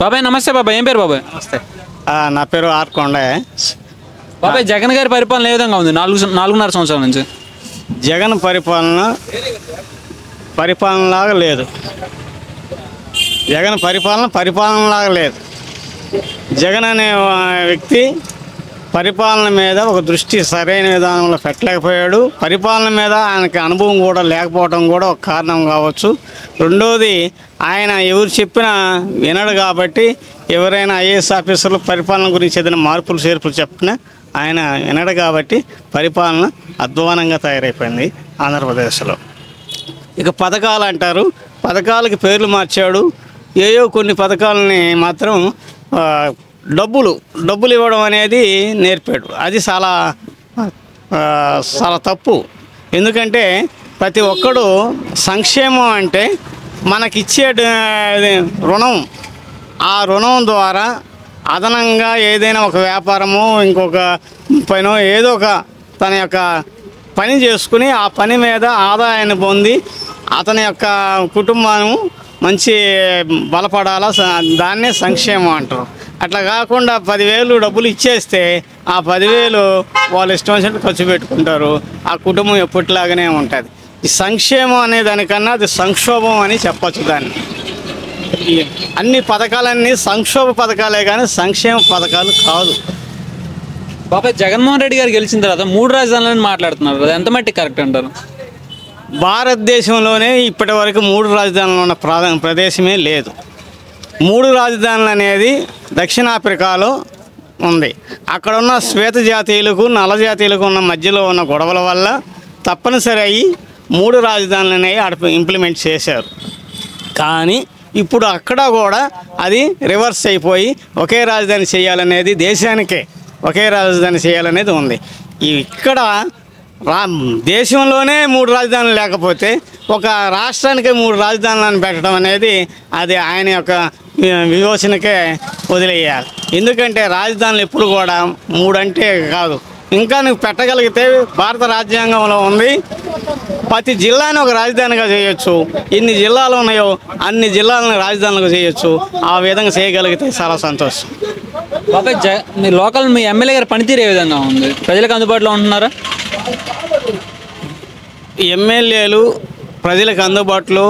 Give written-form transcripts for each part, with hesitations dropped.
బాబాయ్ నమస్తే బాబాయ్, ఏం పేరు బాబాయ్? నమస్తే. నా పేరు ఆర్ కొండయ్య. బాబాయ్ జగన్ గారి పరిపాలన ఏ విధంగా ఉంది 4.5 సంవత్సరాల నుంచి? జగన్ పరిపాలనలాగా లేదు. జగన్ పరిపాలనలాగా లేదు. జగన్ అనే వ్యక్తి పరిపాలన మీద ఒక దృష్టి సరైన విధానంలో పెట్టలేకపోయాడు. పరిపాలన మీద ఆయనకి అనుభవం కూడా లేకపోవడం కూడా ఒక కారణం కావచ్చు. రెండోది, ఆయన ఎవరు చెప్పినా వినడు కాబట్టి ఎవరైనా ఐఏఎస్ ఆఫీసర్లు పరిపాలన గురించి ఏదైనా మార్పులు చేర్పులు చెప్పినా ఆయన వినడు కాబట్టి పరిపాలన అధ్వానంగా తయారైపోయింది ఆంధ్రప్రదేశ్లో. ఇక పథకాలు అంటారు, పథకాలకి పేర్లు మార్చాడు. ఏయో కొన్ని పథకాలని మాత్రం డబ్బులు ఇవ్వడం అనేది నేర్పాడు. అది చాలా తప్పు. ఎందుకంటే ప్రతి ఒక్కడు సంక్షేమం అంటే మనకిచ్చే రుణం, ఆ రుణం ద్వారా అదనంగా ఏదైనా ఒక వ్యాపారమో ఇంకొక పనో ఏదో ఒక తన యొక్క పని చేసుకుని ఆ పని మీద ఆదాయాన్ని పొంది అతని యొక్క కుటుంబం మంచి బలపడాలా, దాన్నే సంక్షేమం అంటారు. అట్లా కాకుండా 10,000 డబ్బులు ఇచ్చేస్తే ఆ 10,000 వాళ్ళు ఇష్టం వచ్చినట్టు ఖర్చు పెట్టుకుంటారు. ఆ కుటుంబం ఎప్పటిలాగానే ఉంటుంది. ఈ సంక్షేమం అనే దానికన్నా అది సంక్షోభం అని చెప్పచ్చు. దాన్ని అన్ని పథకాలన్నీ సంక్షోభ పథకాలే కానీ సంక్షేమ పథకాలు కాదు. బాబాయ్ జగన్మోహన్ రెడ్డి గారు గెలిచిన తర్వాత 3 రాజధానులను మాట్లాడుతున్నారు, అది ఎంత మట్టి కరెక్ట్ అంటారు? భారతదేశంలోనే ఇప్పటి వరకు 3 రాజధానులు ఉన్న ప్రదేశమే లేదు. 3 రాజధానులు అనేది దక్షిణాఫ్రికాలో ఉంది. అక్కడ ఉన్న శ్వేత జాతీయులకు నల్ల జాతీయులకు ఉన్న మధ్యలో ఉన్న గొడవల వల్ల తప్పనిసరి అయ్యి 3 రాజధానులు అనేవి ఇంప్లిమెంట్ చేశారు. కానీ ఇప్పుడు అక్కడ కూడా అది రివర్స్ అయిపోయి ఒకే రాజధాని చేయాలనేది, దేశానికే ఒకే రాజధాని చేయాలనేది ఉంది. ఇక్కడ దేశంలోనే 3 రాజధానులు లేకపోతే ఒక రాష్ట్రానికే 3 రాజధానులను పెట్టడం అనేది అది ఆయన యొక్క విమోచనకే వదిలేయాలి. ఎందుకంటే రాజధానులు ఎప్పుడు కూడా 3 అంటే కాదు. ఇంకా నువ్వు పెట్టగలిగితే భారత రాజ్యాంగంలో ఉంది, ప్రతి జిల్లాని ఒక రాజధానిగా చేయొచ్చు. ఎన్ని జిల్లాలు ఉన్నాయో అన్ని జిల్లాలను రాజధానులుగా చేయొచ్చు. ఆ విధంగా చేయగలిగితే చాలా సంతోషం. బాబాయ్ మీ మీ ఎమ్మెల్యే గారి పనితీరు ఏ విధంగా ఉంది? ప్రజలకు అందుబాటులో ఉంటున్నారా? ఎమ్మెల్యేలు ప్రజలకు అందుబాటులో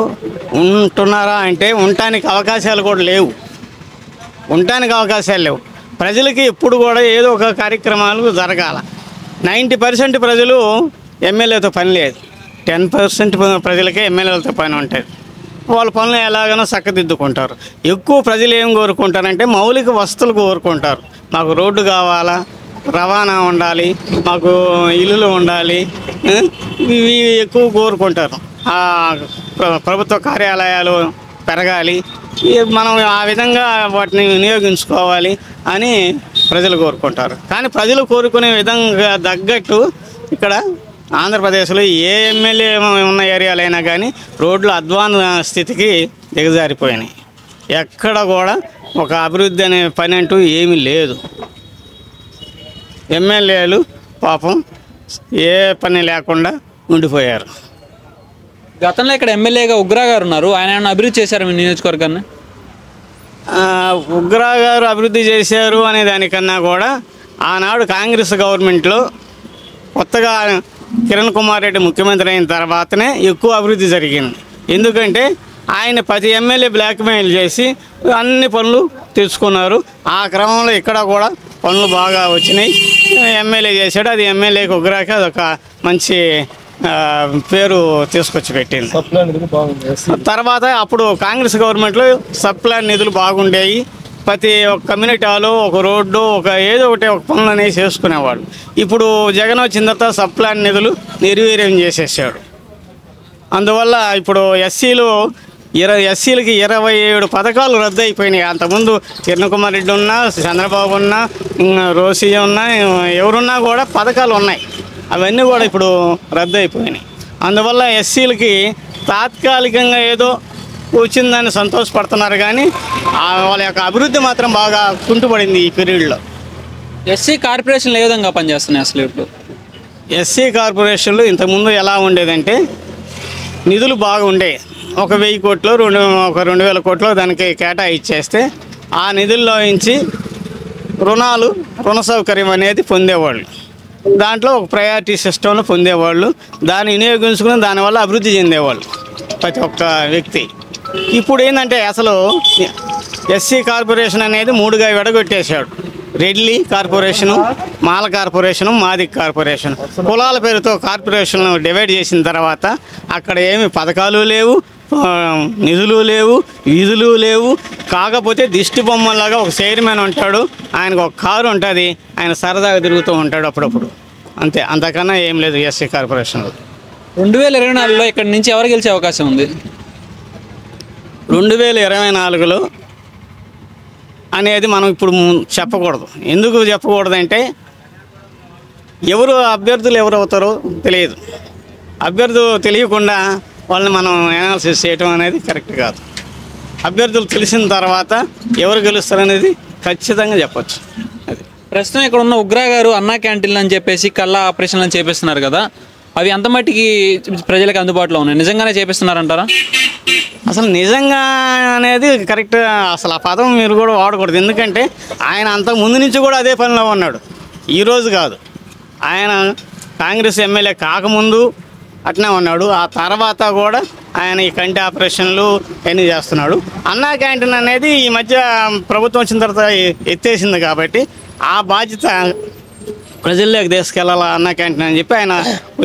ఉంటున్నారా అంటే ఉండటానికి అవకాశాలు కూడా లేవు. ప్రజలకి ఎప్పుడు కూడా ఏదో ఒక కార్యక్రమాలు జరగాల. 90% ప్రజలు ఎమ్మెల్యేతో పని లేదు. 10% ప్రజలకే ఎమ్మెల్యేలతో పని ఉంటుంది. వాళ్ళ పనులు ఎలాగైనా చక్కదిద్దుకుంటారు. ఎక్కువ ప్రజలు ఏం కోరుకుంటారంటే మౌలిక వసతులు కోరుకుంటారు. మాకు రోడ్డు కావాలా, రవాణా ఉండాలి, మాకు ఇల్లులు ఉండాలి, ఇవి ఎక్కువ కోరుకుంటారు. ప్రభుత్వ కార్యాలయాలు పెరగాలి, మనం ఆ విధంగా వాటిని వినియోగించుకోవాలి అని ప్రజలు కోరుకుంటారు. కానీ ప్రజలు కోరుకునే విధంగా తగ్గట్టు ఇక్కడ ఆంధ్రప్రదేశ్లో ఏ ఎమ్మెల్యే ఉన్న ఏరియాలైనా కానీ రోడ్లు అధ్వాన స్థితికి దిగజారిపోయినాయి. ఎక్కడ కూడా ఒక అభివృద్ధి అనే పని అంటూ ఏమీ లేదు. ఎమ్మెల్యేలు పాపం ఏ పని లేకుండా ఉండిపోయారు. గతంలో ఇక్కడ ఎమ్మెల్యేగా ఉగ్రా గారు ఉన్నారు, ఆయన ఏమైనా అభివృద్ధి చేశారు మీ నియోజకవర్గాన్ని? ఉగ్రా గారు అభివృద్ధి చేశారు అనే దానికన్నా కూడా ఆనాడు కాంగ్రెస్ గవర్నమెంట్లో కొత్తగా కిరణ్ కుమార్ రెడ్డి ముఖ్యమంత్రి అయిన తర్వాతనే ఎక్కువ అభివృద్ధి జరిగింది. ఎందుకంటే ఆయన 10 ఎమ్మెల్యే బ్లాక్మెయిల్ చేసి అన్ని పనులు తెచ్చుకున్నారు. ఆ క్రమంలో ఇక్కడ కూడా పనులు బాగా వచ్చినాయి. ఎమ్మెల్యే చేశాడు. అది ఎమ్మెల్యేకి ఉగ్రాకి అదొక మంచి పేరు తీసుకొచ్చి పెట్టింది. తర్వాత అప్పుడు కాంగ్రెస్ గవర్నమెంట్లో సబ్ప్లాన్ నిధులు బాగుండేవి. ప్రతి ఒక్క కమ్యూనిటీ హాలు, ఒక రోడ్డు, ఏదో ఒకటి ఒక పనులు అనేవి చేసుకునేవాడు. ఇప్పుడు జగన్ వచ్చిన తర్వాత సబ్ప్లాన్ నిధులు నిర్వీర్యం చేసేసాడు. అందువల్ల ఇప్పుడు ఎస్సీలకి 27 పథకాలు రద్దు అయిపోయినాయి. అంతకుముందు కిరణ్ కుమార్ రెడ్డి ఉన్నా, చంద్రబాబు ఉన్నా, రోసి ఉన్నా, ఎవరున్నా కూడా పథకాలు ఉన్నాయి. అవన్నీ కూడా ఇప్పుడు రద్దు అయిపోయినాయి. అందువల్ల ఎస్సీలకి తాత్కాలికంగా ఏదో వచ్చిందని సంతోషపడుతున్నారు, కానీ వాళ్ళ యొక్క అభివృద్ధి మాత్రం బాగా కుంటుపడింది ఈ పీరియడ్లో. ఎస్సీ కార్పొరేషన్లు ఏ విధంగా పనిచేస్తున్నాయి అసలు? ఇప్పుడు ఎస్సీ కార్పొరేషన్లు ఇంతకుముందు ఎలా ఉండేదంటే నిధులు బాగుండే, 1,000 కోట్లు, 2,000 కోట్లు దానికి కేటాయిచ్చేస్తే ఆ నిధుల్లో నుంచి రుణ సౌకర్యం అనేది పొందేవాళ్ళు. దాంట్లో ఒక ప్రయారిటీ సిస్టంలో పొందేవాళ్ళు, దాన్ని వినియోగించుకుని దానివల్ల అభివృద్ధి చెందేవాళ్ళు ప్రతి ఒక్క వ్యక్తి. ఇప్పుడు ఏంటంటే అసలు ఎస్సీ కార్పొరేషన్ అనేది 3గా విడగొట్టేశాడు. రెడ్లి కార్పొరేషను, మాల కార్పొరేషను, మాదిక్ కార్పొరేషన్. కులాల పేరుతో కార్పొరేషన్ డివైడ్ చేసిన తర్వాత అక్కడ ఏమి పథకాలు లేవు, నిధులు లేవు, వీధులు లేవు. కాకపోతే దిష్టి బొమ్మలాగా ఒక చైర్మన్ ఉంటాడు, ఆయనకు ఒక కారు ఉంటుంది, ఆయన సరదాగా తిరుగుతూ ఉంటాడు అప్పుడప్పుడు, అంతే. అంతకన్నా ఏం లేదు ఎస్సీ కార్పొరేషన్లో. 2024లో ఇక్కడి నుంచి ఎవరు గెలిచే అవకాశం ఉంది? 2024లో అనేది మనం ఇప్పుడు చెప్పకూడదు. ఎందుకు చెప్పకూడదంటే ఎవరు అభ్యర్థులు ఎవరు అవుతారో తెలియదు. అభ్యర్థులు తెలియకుండా వాళ్ళని మనం అనాలిసిస్ చేయటం అనేది కరెక్ట్ కాదు. అభ్యర్థులు తెలిసిన తర్వాత ఎవరు గెలుస్తారనేది ఖచ్చితంగా చెప్పచ్చు. అది ప్రస్తుతం ఇక్కడ ఉన్న ఉగ్రా గారు అన్నా క్యాంటీన్లు అని చెప్పేసి కళ్ళ ఆపరేషన్లు చేపిస్తున్నారు కదా, అవి ఎంత మట్టికి ప్రజలకు అందుబాటులో ఉన్నాయి? నిజంగానే చేపిస్తున్నారంటారా? అసలు నిజంగా అనేది కరెక్ట్, అసలు ఆ పదం మీరు కూడా వాడకూడదు. ఎందుకంటే ఆయన అంతకు ముందు నుంచి కూడా అదే పనిలో ఉన్నాడు, ఈరోజు కాదు. ఆయన కాంగ్రెస్ ఎమ్మెల్యే కాకముందు అట్నే ఉన్నాడు, ఆ తర్వాత కూడా ఆయన ఈ కంటి ఆపరేషన్లు అన్నీ చేస్తున్నాడు. అన్నా క్యాంటీన్ అనేది ఈ మధ్య ప్రభుత్వం వచ్చిన తర్వాత ఎత్తేసింది కాబట్టి ఆ బాధ్యత ప్రజల్లోకి తీసుకెళ్ళాలా అన్నా క్యాంటీన్ అని చెప్పి ఆయన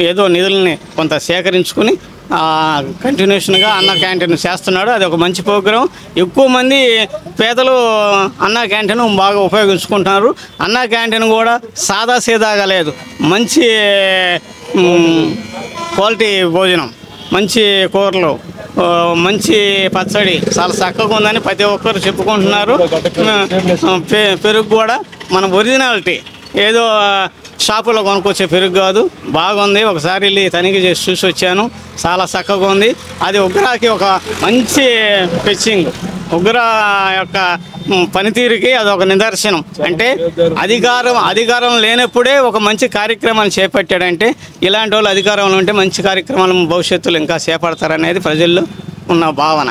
ఏదో నిధుల్ని కొంత సేకరించుకుని కంటిన్యూషన్గా అన్న క్యాంటీన్ చేస్తున్నాడు. అది ఒక మంచి ప్రోగ్రాం. ఎక్కువ మంది పేదలు అన్న క్యాంటీన్ బాగా ఉపయోగించుకుంటున్నారు. అన్న క్యాంటీన్ కూడా సాదా సీదాగా లేదు, మంచి క్వాలిటీ భోజనం, మంచి కూరలు, మంచి పచ్చడి చాలా చక్కగా ఉందని ప్రతి ఒక్కరు చెప్పుకుంటున్నారు. పెరుగు కూడా మన ఒరిజినాలిటీ, ఏదో షాపులో కొనుక్కొచ్చే పెరుగు కాదు, బాగుంది. ఒకసారి వెళ్ళి తనిఖీ చేసి చూసి వచ్చాను, చాలా చక్కగా ఉంది. అది ఉగ్రాకి ఒక మంచి పిచ్చింగ్, ఉగ్రా యొక్క పనితీరుకి అదొక నిదర్శనం. అంటే అధికారం లేనప్పుడే ఒక మంచి కార్యక్రమాన్ని చేపట్టాడంటే ఇలాంటి వాళ్ళు అధికారంలో ఉంటే మంచి కార్యక్రమాలు భవిష్యత్తులో ఇంకా చేపడతారనేది ప్రజల్లో ఉన్న భావన.